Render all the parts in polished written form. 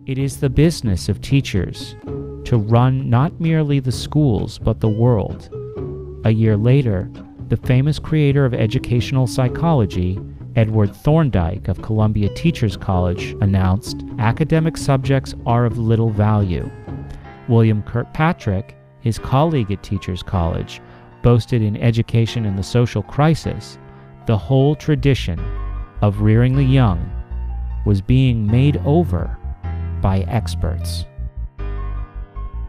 It is the business of teachers to run not merely the schools but the world. A year later, the famous creator of educational psychology, Edward Thorndike of Columbia Teachers College, announced, "Academic subjects are of little value." William Kirkpatrick, his colleague at Teachers College, boasted in Education in the Social Crisis, the whole tradition of rearing the young was being made over by experts.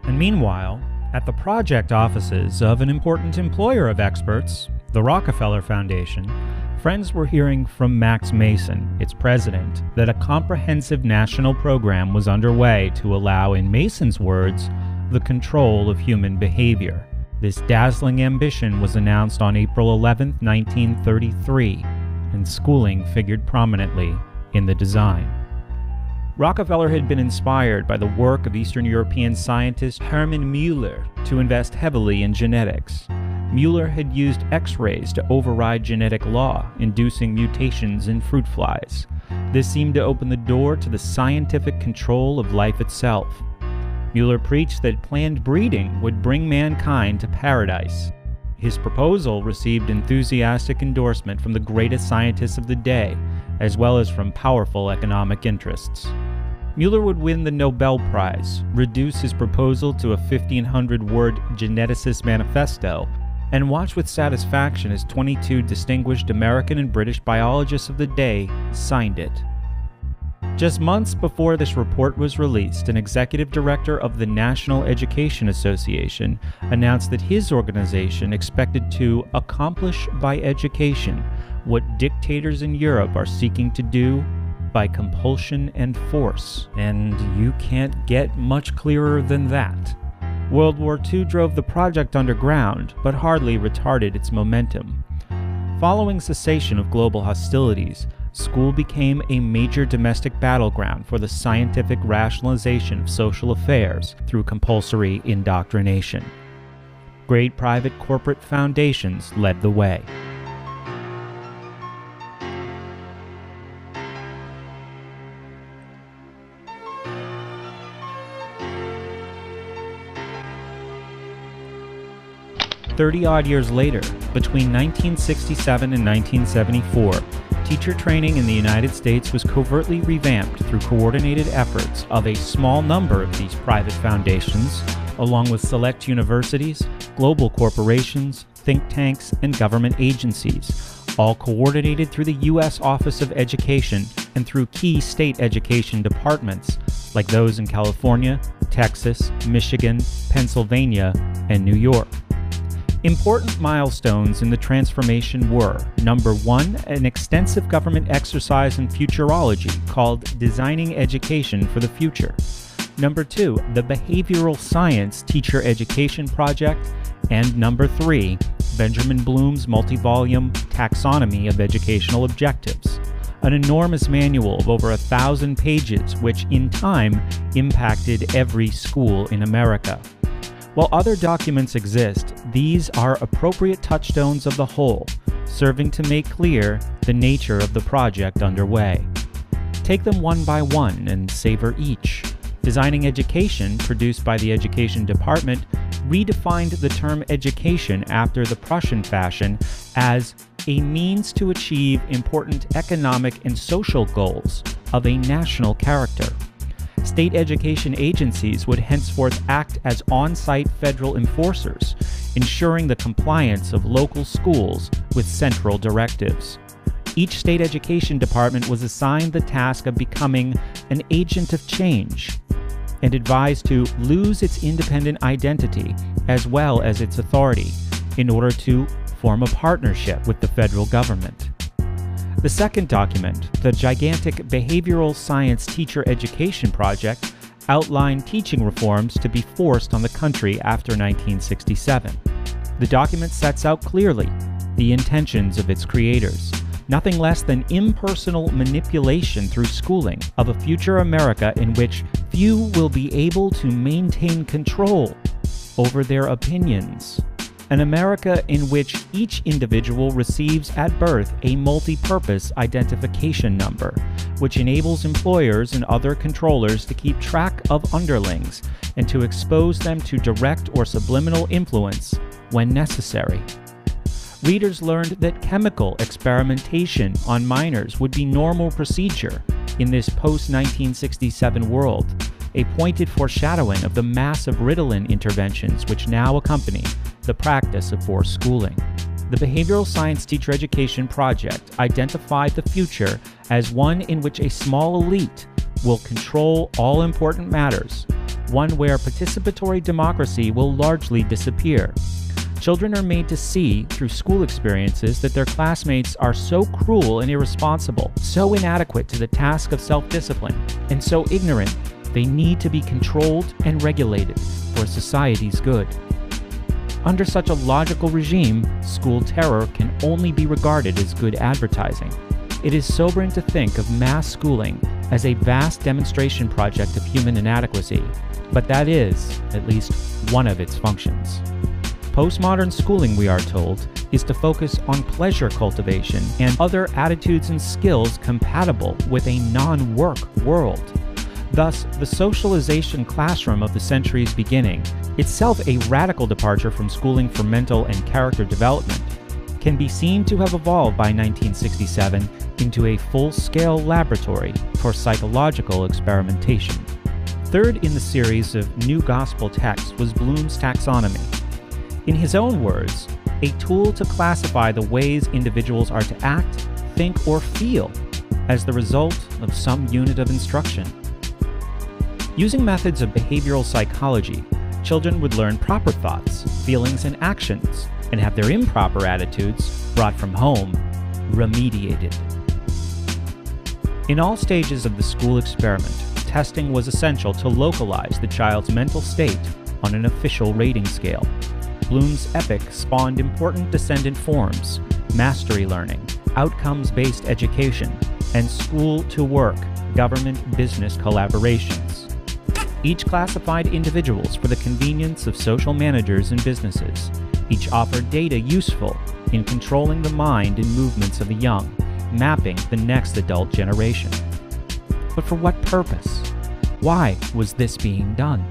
And meanwhile, at the project offices of an important employer of experts, the Rockefeller Foundation, friends were hearing from Max Mason, its president, that a comprehensive national program was underway to allow, in Mason's words, the control of human behavior. This dazzling ambition was announced on April 11, 1933, and schooling figured prominently in the design. Rockefeller had been inspired by the work of Eastern European scientist Hermann Müller to invest heavily in genetics. Müller had used X-rays to override genetic law, inducing mutations in fruit flies. This seemed to open the door to the scientific control of life itself. Müller preached that planned breeding would bring mankind to paradise. His proposal received enthusiastic endorsement from the greatest scientists of the day, as well as from powerful economic interests. Müller would win the Nobel Prize, reduce his proposal to a 1,500-word Geneticist Manifesto, and watch with satisfaction as 22 distinguished American and British biologists of the day signed it. Just months before this report was released, an executive director of the National Education Association announced that his organization expected to accomplish by education what dictators in Europe are seeking to do by compulsion and force. And you can't get much clearer than that. World War II drove the project underground, but hardly retarded its momentum. Following cessation of global hostilities, school became a major domestic battleground for the scientific rationalization of social affairs through compulsory indoctrination. Great private corporate foundations led the way. "30-odd years later, between 1967 and 1974, teacher training in the United States was covertly revamped through coordinated efforts of a small number of these private foundations, along with select universities, global corporations, think tanks, and government agencies, all coordinated through the U.S. Office of Education and through key state education departments like those in California, Texas, Michigan, Pennsylvania, and New York. Important milestones in the transformation were, number one, an extensive government exercise in futurology called Designing Education for the Future. Number two, the Behavioral Science Teacher Education Project. And number three, Benjamin Bloom's multi-volume Taxonomy of Educational Objectives, an enormous manual of over 1,000 pages which, in time, impacted every school in America. While other documents exist, these are appropriate touchstones of the whole, serving to make clear the nature of the project underway. Take them one by one and savor each. Designing Education, produced by the Education Department, redefined the term education after the Prussian fashion as a means to achieve important economic and social goals of a national character. State education agencies would henceforth act as on-site federal enforcers, ensuring the compliance of local schools with central directives. Each state education department was assigned the task of becoming an agent of change and advised to lose its independent identity as well as its authority in order to form a partnership with the federal government. The second document, the gigantic Behavioral Science Teacher Education Project, outlined teaching reforms to be forced on the country after 1967. The document sets out clearly the intentions of its creators, nothing less than impersonal manipulation through schooling of a future America in which few will be able to maintain control over their opinions An America in which each individual receives at birth a multi-purpose identification number, which enables employers and other controllers to keep track of underlings and to expose them to direct or subliminal influence when necessary. Readers learned that chemical experimentation on minors would be normal procedure in this post-1967 world, a pointed foreshadowing of the massive Ritalin interventions which now accompany the practice of forced schooling. The Behavioral Science Teacher Education Project identified the future as one in which a small elite will control all important matters, one where participatory democracy will largely disappear. Children are made to see, through school experiences, that their classmates are so cruel and irresponsible, so inadequate to the task of self-discipline, and so ignorant they need to be controlled and regulated for society's good. Under such a logical regime, school terror can only be regarded as good advertising. It is sobering to think of mass schooling as a vast demonstration project of human inadequacy, but that is, at least, one of its functions. Postmodern schooling, we are told, is to focus on pleasure cultivation and other attitudes and skills compatible with a non-work world. Thus, the socialization classroom of the century's beginning, itself a radical departure from schooling for mental and character development, can be seen to have evolved by 1967 into a full-scale laboratory for psychological experimentation. Third in the series of new gospel texts was Bloom's Taxonomy. In his own words, a tool to classify the ways individuals are to act, think, or feel as the result of some unit of instruction. Using methods of behavioral psychology, children would learn proper thoughts, feelings, and actions, and have their improper attitudes, brought from home, remediated. In all stages of the school experiment, testing was essential to localize the child's mental state on an official rating scale. Bloom's epic spawned important descendant forms, mastery learning, outcomes-based education, and school-to-work, government-business collaborations. Each classified individuals for the convenience of social managers and businesses. Each offered data useful in controlling the mind and movements of the young, mapping the next adult generation. But for what purpose? Why was this being done?